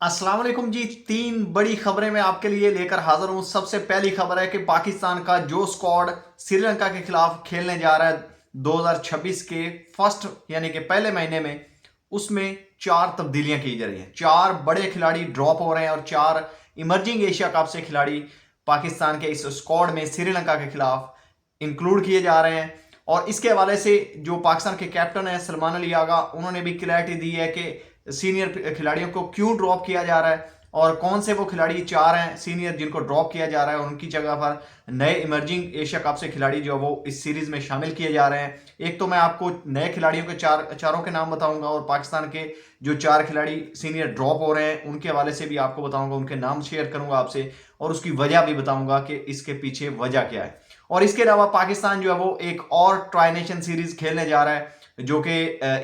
अस्सलाम वालेकुम जी। तीन बड़ी खबरें मैं आपके लिए लेकर हाजिर हूं। सबसे पहली खबर है कि पाकिस्तान का जो स्क्वाड श्रीलंका के खिलाफ खेलने जा रहा है 2026 के फर्स्ट यानी कि पहले महीने में, उसमें चार तब्दीलियां की जा रही हैं। चार बड़े खिलाड़ी ड्रॉप हो रहे हैं और चार इमर्जिंग एशिया कप से खिलाड़ी पाकिस्तान के इस स्क्वाड में श्रीलंका के खिलाफ इंक्लूड किए जा रहे हैं। और इसके हवाले से जो पाकिस्तान के कैप्टन है सलमान अली आगा, उन्होंने भी क्लैरिटी दी है कि सीनियर खिलाड़ियों को क्यों ड्रॉप किया जा रहा है और कौन से वो खिलाड़ी चार हैं सीनियर जिनको ड्रॉप किया जा रहा है और उनकी जगह पर नए इमर्जिंग एशिया कप से खिलाड़ी जो वो इस सीरीज में शामिल किए जा रहे हैं। एक तो मैं आपको नए खिलाड़ियों के चारों के नाम बताऊंगा और पाकिस्तान के जो चार खिलाड़ी सीनियर ड्रॉप हो रहे हैं उनके हवाले से भी आपको बताऊंगा, उनके नाम शेयर करूंगा आपसे और उसकी वजह भी बताऊंगा कि इसके पीछे वजह क्या है। और इसके अलावा पाकिस्तान जो है वो एक और ट्राई नेशन सीरीज खेलने जा रहा है जो कि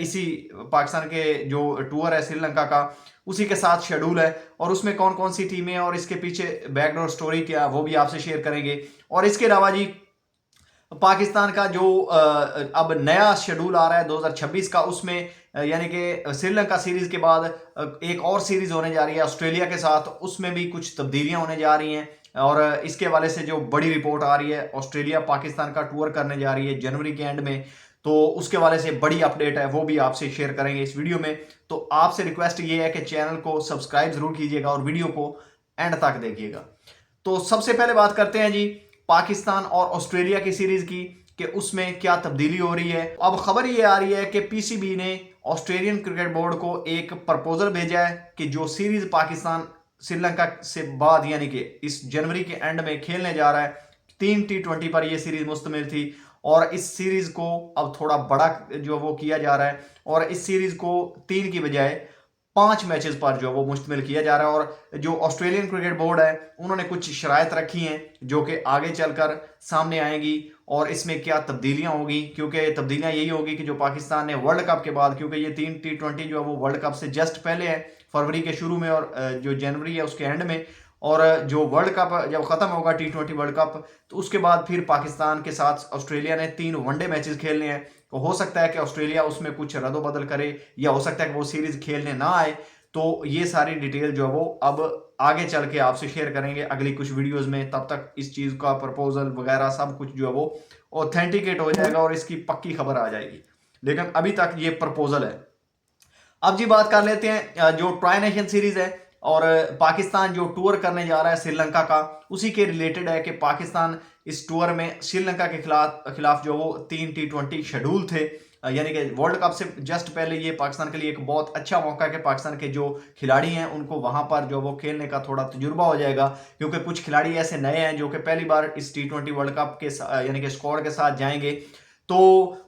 इसी पाकिस्तान के जो टूर है श्रीलंका का उसी के साथ शेड्यूल है और उसमें कौन कौन सी टीमें और इसके पीछे बैकडोर स्टोरी क्या वो भी आपसे शेयर करेंगे। और इसके अलावा जी पाकिस्तान का जो अब नया शेड्यूल आ रहा है 2026 का, उसमें यानी कि श्रीलंका सीरीज के बाद एक और सीरीज होने जा रही है ऑस्ट्रेलिया के साथ, उसमें भी कुछ तब्दीलियां होने जा रही हैं। और इसके हवाले से जो बड़ी रिपोर्ट आ रही है, ऑस्ट्रेलिया पाकिस्तान का टूर करने जा रही है जनवरी के एंड में, तो उसके हवाले से बड़ी अपडेट है वो भी आपसे शेयर करेंगे इस वीडियो में। तो आपसे रिक्वेस्ट ये है कि चैनल को सब्सक्राइब जरूर कीजिएगा और वीडियो को एंड तक देखिएगा। तो सबसे पहले बात करते हैं जी पाकिस्तान और ऑस्ट्रेलिया की सीरीज की कि उसमें क्या तब्दीली हो रही है। अब खबर ये आ रही है कि पीसीबी ने ऑस्ट्रेलियन क्रिकेट बोर्ड को एक प्रपोजल भेजा है कि जो सीरीज पाकिस्तान श्रीलंका से बाद यानी कि इस जनवरी के एंड में खेलने जा रहा है, 3 T20 पर यह सीरीज मुश्तमिल थी और इस सीरीज को अब थोड़ा बड़ा जो वो किया जा रहा है और इस सीरीज को 3 की बजाय 5 मैचेस पर जो वो मुश्तमिल किया जा रहा है। और जो ऑस्ट्रेलियन क्रिकेट बोर्ड है उन्होंने कुछ शराइत रखी हैं जो कि आगे चलकर सामने आएंगी और इसमें क्या तब्दीलियां होगी, क्योंकि तब्दीलियां यही होगी कि जो पाकिस्तान ने वर्ल्ड कप के बाद, क्योंकि ये 3 T20 जो है वो वर्ल्ड कप से जस्ट पहले है, फरवरी के शुरू में और जो जनवरी है उसके एंड में, और जो वर्ल्ड कप जब खत्म होगा T20 वर्ल्ड कप तो उसके बाद फिर पाकिस्तान के साथ ऑस्ट्रेलिया ने 3 वनडे मैचेस खेलने हैं। तो हो सकता है कि ऑस्ट्रेलिया उसमें कुछ रद्दोबदल करे या हो सकता है कि वो सीरीज खेलने ना आए। तो ये सारी डिटेल जो है वो अब आगे चल के आपसे शेयर करेंगे अगली कुछ वीडियोस में। तब तक इस चीज का प्रपोजल वगैरह सब कुछ जो है वो ऑथेंटिकेट हो जाएगा और इसकी पक्की खबर आ जाएगी, लेकिन अभी तक ये प्रपोजल है। अब जी बात कर लेते हैं जो ट्राई नेशन सीरीज है और पाकिस्तान जो टूर करने जा रहा है श्रीलंका का, उसी के रिलेटेड है कि पाकिस्तान इस टूर में श्रीलंका के खिलाफ जो वो 3 T20 शेड्यूल थे, यानी कि वर्ल्ड कप से जस्ट पहले, ये पाकिस्तान के लिए एक बहुत अच्छा मौका है कि पाकिस्तान के जो खिलाड़ी हैं उनको वहां पर जो वो खेलने का थोड़ा तजुर्बा हो जाएगा, क्योंकि कुछ खिलाड़ी ऐसे नए हैं जो कि पहली बार इस T20 वर्ल्ड कप के यानी कि स्क्वाड के साथ जाएंगे। तो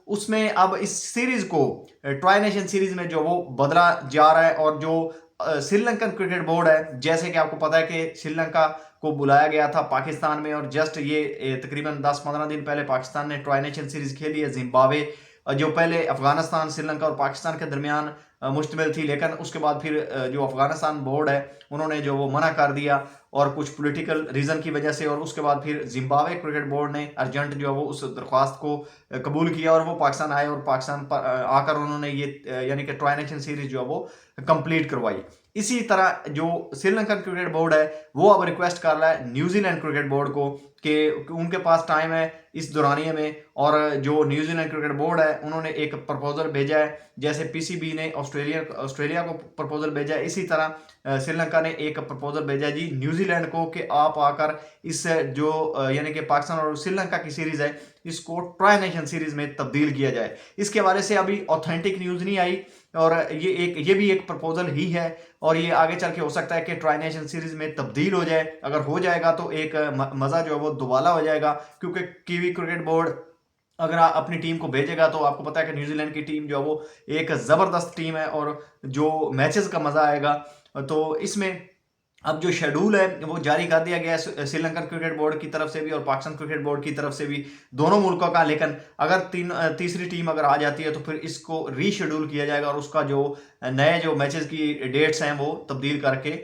उसमें अब इस सीरीज को ट्राई नेशन सीरीज में जो वो बदला जा रहा है और जो श्रीलंकन क्रिकेट बोर्ड है, जैसे कि आपको पता है कि श्रीलंका को बुलाया गया था पाकिस्तान में और जस्ट ये तकरीबन 10-15 दिन पहले पाकिस्तान ने ट्राई नेशन सीरीज खेली है जिम्बाब्वे, जो पहले अफगानिस्तान श्रीलंका और पाकिस्तान के दरमियान मुश्तमिल थी, लेकिन उसके बाद फिर जो अफगानिस्तान बोर्ड है उन्होंने जो वो मना कर दिया और कुछ पॉलिटिकल रीजन की वजह से, और उसके बाद फिर जिम्बाब्वे क्रिकेट बोर्ड ने अर्जेंट जो है वो उस दरख्वास्त को कबूल किया और वो पाकिस्तान आए और पाकिस्तान पर आकर उन्होंने ये यानी कि ट्राई नेशन सीरीज जो है वो कंप्लीट करवाई। इसी तरह जो श्रीलंकन क्रिकेट बोर्ड है वो अब रिक्वेस्ट कर रहा है न्यूजीलैंड क्रिकेट बोर्ड को कि उनके पास टाइम है इस दौरानिए में, और जो न्यूजीलैंड क्रिकेट बोर्ड है उन्होंने एक प्रपोजल भेजा है, जैसे पीसीबी ने ऑस्ट्रेलिया को प्रपोजल भेजा है, इसी तरह श्रीलंका ने एक प्रपोजल भेजा जी न्यूजीलैंड को कि आप आकर इस जो यानी कि पाकिस्तान और श्रीलंका की सीरीज है इसको ट्राई नेशन सीरीज में तब्दील किया जाए। इसके हवाले से अभी ऑथेंटिक न्यूज नहीं आई और ये भी एक प्रपोजल ही है और ये आगे चल के हो सकता है कि ट्राई नेशन सीरीज में तब्दील हो जाए। अगर हो जाएगा तो एक मजा जो है वो दोबारा हो जाएगा, क्योंकि कीवी क्रिकेट बोर्ड अगर आप अपनी टीम को भेजेगा तो आपको पता है कि न्यूजीलैंड की टीम जो है वो एक जबरदस्त टीम है और जो मैचेस का मजा आएगा। तो इसमें अब जो शेड्यूल है वो जारी कर दिया गया है श्रीलंकन क्रिकेट बोर्ड की तरफ से भी और पाकिस्तान क्रिकेट बोर्ड की तरफ से भी, दोनों मुल्कों का, लेकिन अगर तीसरी टीम अगर आ जाती है तो फिर इसको रीशेड्यूल किया जाएगा और उसका जो नए जो मैचेस की डेट्स हैं वो तब्दील करके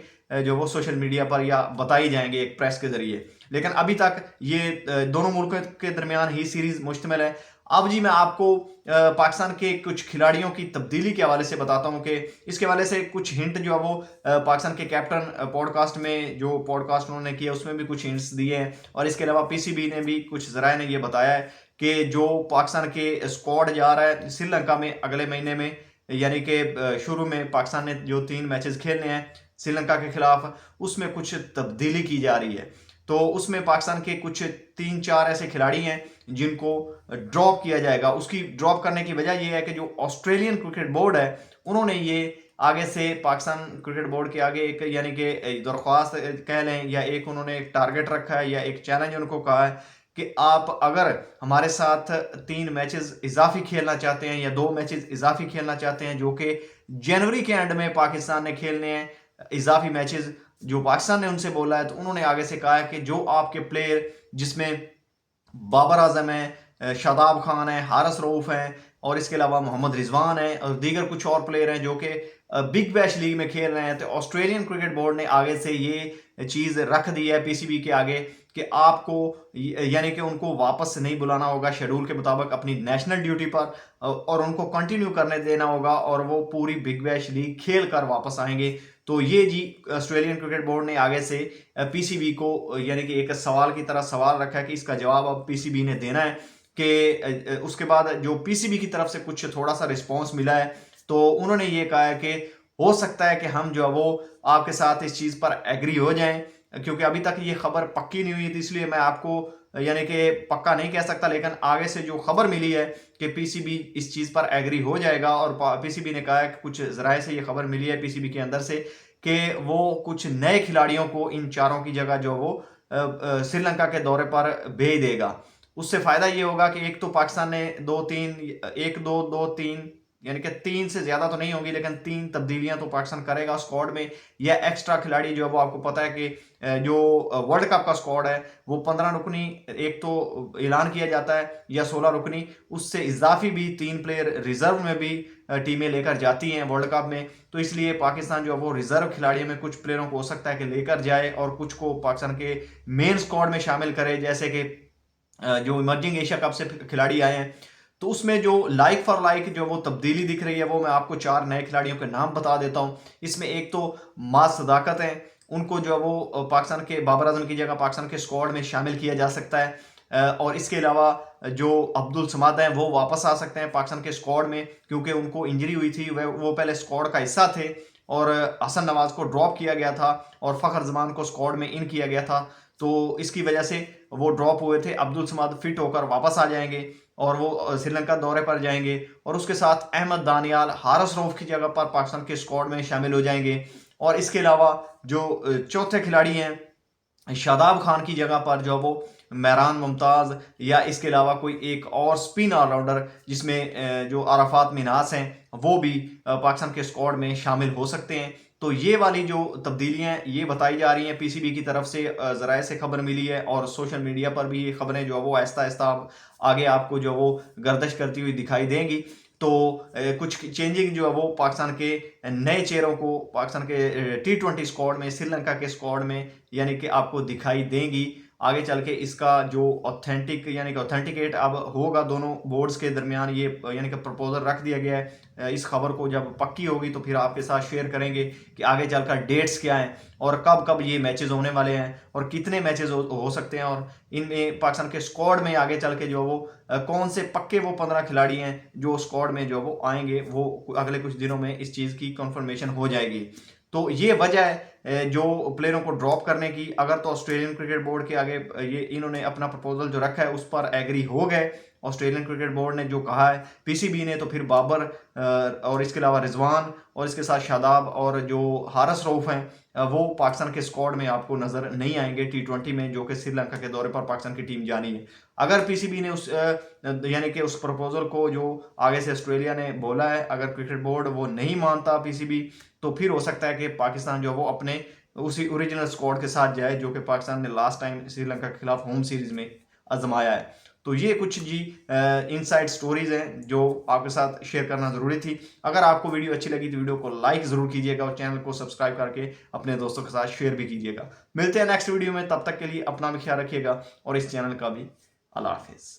जो वो सोशल मीडिया पर या बताई जाएंगे एक प्रेस के जरिए। लेकिन अभी तक ये दोनों मुल्कों के दरमियान ही सीरीज मुश्तमिल है अब जी मैं आपको पाकिस्तान के कुछ खिलाड़ियों की तब्दीली के हवाले से बताता हूं कि इसके हवाले से कुछ हिंट जो है वो पाकिस्तान के कैप्टन पॉडकास्ट में जो पॉडकास्ट उन्होंने किया उसमें भी कुछ हिंट्स दिए हैं, और इसके अलावा पीसीबी ने भी कुछ जराए ने ये बताया है कि जो पाकिस्तान के स्क्वाड जा रहा है श्रीलंका में अगले महीने में, यानी कि शुरू में पाकिस्तान ने जो 3 मैचेस खेलने हैं श्रीलंका के खिलाफ, उसमें कुछ तब्दीली की जा रही है। तो उसमें पाकिस्तान के कुछ 3-4 ऐसे खिलाड़ी हैं जिनको ड्रॉप किया जाएगा। उसकी ड्रॉप करने की वजह यह है कि जो ऑस्ट्रेलियन क्रिकेट बोर्ड है उन्होंने ये आगे से पाकिस्तान क्रिकेट बोर्ड के आगे एक यानी कि दरख्वास्त कह लें या एक उन्होंने एक टारगेट रखा है या एक चैलेंज उनको कहा है कि आप अगर हमारे साथ 3 मैचेस इजाफी खेलना चाहते हैं या 2 मैचेस इजाफी खेलना चाहते हैं जो कि जनवरी के एंड में पाकिस्तान ने खेलने हैं इजाफी मैचेस, जो पाकिस्तान ने उनसे बोला है, तो उन्होंने आगे से कहा है कि जो आपके प्लेयर जिसमें बाबर आजम है, शादाब खान है, हारिस रऊफ हैं और इसके अलावा मोहम्मद रिजवान है और दीगर कुछ और प्लेयर हैं जो कि बिग बैश लीग में खेल रहे हैं, तो ऑस्ट्रेलियन क्रिकेट बोर्ड ने आगे से ये चीज़ रख दी है पीसीबी के आगे कि आपको यानी कि उनको वापस नहीं बुलाना होगा शेड्यूल के मुताबिक अपनी नेशनल ड्यूटी पर, और उनको कंटिन्यू करने देना होगा और वो पूरी बिग बैश लीग खेल कर वापस आएंगे। तो ये जी ऑस्ट्रेलियन क्रिकेट बोर्ड ने आगे से पीसीबी को यानी कि एक सवाल की तरह सवाल रखा है कि इसका जवाब अब पीसीबी ने देना है कि उसके बाद जो पीसीबी की तरफ से कुछ थोड़ा सा रिस्पॉन्स मिला है तो उन्होंने ये कहा है कि हो सकता है कि हम जो है वो आपके साथ इस चीज़ पर एग्री हो जाएं, क्योंकि अभी तक ये खबर पक्की नहीं हुई थी इसलिए मैं आपको यानी कि पक्का नहीं कह सकता, लेकिन आगे से जो खबर मिली है कि पीसीबी इस चीज़ पर एग्री हो जाएगा। और पीसीबी ने कहा है कि कुछ जराए से ये खबर मिली है पीसीबी के अंदर से कि वो कुछ नए खिलाड़ियों को इन चारों की जगह जो वो श्रीलंका के दौरे पर भेज देगा। उससे फायदा ये होगा कि एक तो पाकिस्तान ने 2-3 1-2-2-3 यानी कि 3 से ज्यादा तो नहीं होगी लेकिन 3 तब्दीलियां तो पाकिस्तान करेगा स्क्वाड में, या एक्स्ट्रा खिलाड़ी जो है वो आपको पता है कि जो वर्ल्ड कप का स्क्वाड है वो 15 रुकनी एक तो ऐलान किया जाता है या 16 रुकनी, उससे इजाफी भी 3 प्लेयर रिजर्व में भी टीमें लेकर जाती हैं वर्ल्ड कप में। तो इसलिए पाकिस्तान जो है वो रिजर्व खिलाड़ियों में कुछ प्लेयरों को हो सकता है कि लेकर जाए और कुछ को पाकिस्तान के मेन स्क्वाड में शामिल करे, जैसे कि जो इमर्जिंग एशिया कप से खिलाड़ी आए हैं। तो उसमें जो लाइक फॉर लाइक जो वो तब्दीली दिख रही है वो मैं आपको 4 नए खिलाड़ियों के नाम बता देता हूं। इसमें एक तो माज सदाकत है, उनको जो है वो पाकिस्तान के बाबर आजम की जगह पाकिस्तान के स्क्वाड में शामिल किया जा सकता है। और इसके अलावा जो अब्दुल समाद हैं वो वापस आ सकते हैं पाकिस्तान के स्क्वाड में, क्योंकि उनको इंजरी हुई थी, वो पहले स्क्वाड का हिस्सा थे और हसन नवाज को ड्रॉप किया गया था और फ़खर जमान को स्क्वाड में इन किया गया था, तो इसकी वजह से वो ड्रॉप हुए थे। अब्दुल समाद फिट होकर वापस आ जाएंगे और वो श्रीलंका दौरे पर जाएंगे और उसके साथ अहमद दानियाल हारिस रऊफ की जगह पर पाकिस्तान के स्क्वाड में शामिल हो जाएंगे। और इसके अलावा जो चौथे खिलाड़ी हैं शादाब खान की जगह पर जो वो मेहरान मुमताज़ या इसके अलावा कोई एक और स्पिन ऑलराउंडर जिसमें जो अराफात मिनास हैं वो भी पाकिस्तान के स्क्वाड में शामिल हो सकते हैं। तो ये वाली जो तब्दीलियां ये बताई जा रही हैं पीसीबी की तरफ से, ज़राए से खबर मिली है और सोशल मीडिया पर भी ये खबरें जो है वो आहिस्ता आहिस्ता आगे आपको जो वो गर्दिश करती हुई दिखाई देंगी। तो कुछ चेंजिंग जो है वो पाकिस्तान के नए चेहरों को पाकिस्तान के T20 स्क्वाड में श्रीलंका के स्क्वाड में यानी कि आपको दिखाई देंगी। आगे चल के इसका जो ऑथेंटिक यानी कि ऑथेंटिकेट अब होगा दोनों बोर्ड्स के दरमियान, ये यानी कि प्रपोजल रख दिया गया है। इस खबर को जब पक्की होगी तो फिर आपके साथ शेयर करेंगे कि आगे चलकर डेट्स क्या हैं और कब कब ये मैचेस होने वाले हैं और कितने मैचेस हो सकते हैं और इनमें पाकिस्तान के स्क्वाड में आगे चल के जो वो कौन से पक्के वो 15 खिलाड़ी हैं जो स्क्वाड में जो वो आएंगे, वो अगले कुछ दिनों में इस चीज़ की कंफर्मेशन हो जाएगी। तो ये वजह है जो प्लेयरों को ड्रॉप करने की। अगर तो ऑस्ट्रेलियन क्रिकेट बोर्ड के आगे ये इन्होंने अपना प्रपोजल जो रखा है उस पर एग्री हो गए, ऑस्ट्रेलियन क्रिकेट बोर्ड ने जो कहा है, पीसीबी ने तो फिर बाबर और इसके अलावा रिजवान और इसके साथ शादाब और जो हारिस रऊफ हैं वो पाकिस्तान के स्क्वाड में आपको नजर नहीं आएंगे T20 में, जो कि श्रीलंका के दौरे पर पाकिस्तान की टीम जानी है। अगर पीसीबी ने उस यानी कि उस प्रपोजल को जो आगे से ऑस्ट्रेलिया ने बोला है, अगर क्रिकेट बोर्ड वो नहीं मानता पीसीबी, तो फिर हो सकता है कि पाकिस्तान जो वो अपने उसी ओरिजिनल स्क्वाड के साथ जाए जो कि पाकिस्तान ने लास्ट टाइम श्रीलंका के खिलाफ होम सीरीज में आजमाया है। तो ये कुछ जी इनसाइड स्टोरीज हैं जो आपके साथ शेयर करना जरूरी थी। अगर आपको वीडियो अच्छी लगी तो वीडियो को लाइक जरूर कीजिएगा और चैनल को सब्सक्राइब करके अपने दोस्तों के साथ शेयर भी कीजिएगा। मिलते हैं नेक्स्ट वीडियो में, तब तक के लिए अपना भी ख्याल रखिएगा और इस चैनल का भी। अल्लाह हाफिज।